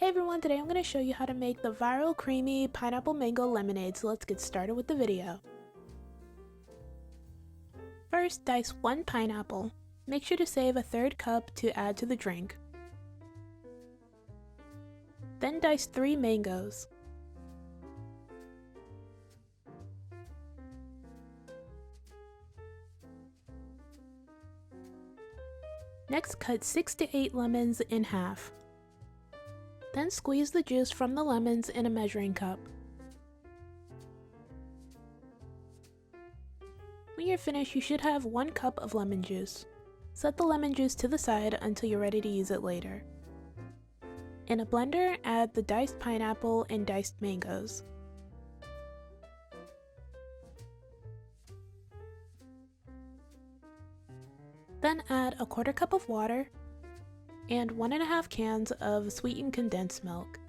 Hey everyone, today I'm going to show you how to make the viral creamy pineapple mango lemonade, so let's get started with the video. First, dice 1 pineapple. Make sure to save 1/3 cup to add to the drink. Then dice 3 mangoes. Next, cut 6 to 8 lemons in half. Then squeeze the juice from the lemons in a measuring cup. When you're finished, you should have 1 cup of lemon juice. Set the lemon juice to the side until you're ready to use it later. In a blender, add the diced pineapple and diced mangoes. Then add 1/4 cup of water and 1½ cans of sweetened condensed milk.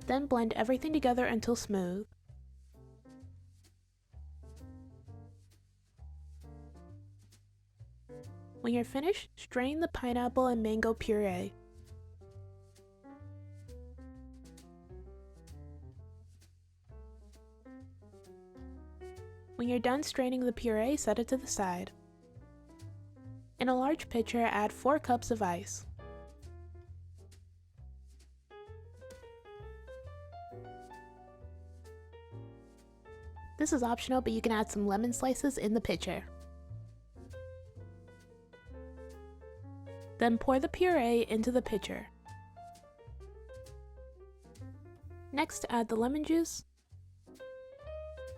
Then blend everything together until smooth. When you're finished, strain the pineapple and mango puree. When you're done straining the puree, set it to the side. In a large pitcher, add 4 cups of ice. This is optional, but you can add some lemon slices in the pitcher. Then pour the puree into the pitcher. Next, add the lemon juice.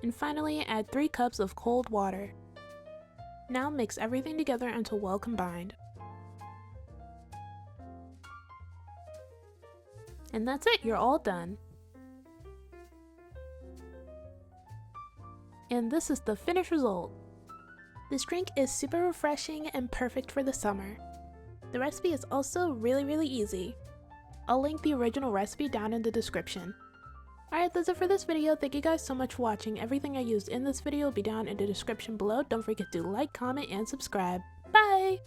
And finally, add 3 cups of cold water. Now mix everything together until well combined. And that's it, you're all done. And this is the finished result. This drink is super refreshing and perfect for the summer. The recipe is also really easy. I'll link the original recipe down in the description. Alright, that's it for this video. Thank you guys so much for watching. Everything I used in this video will be down in the description below. Don't forget to like, comment, and subscribe. Bye!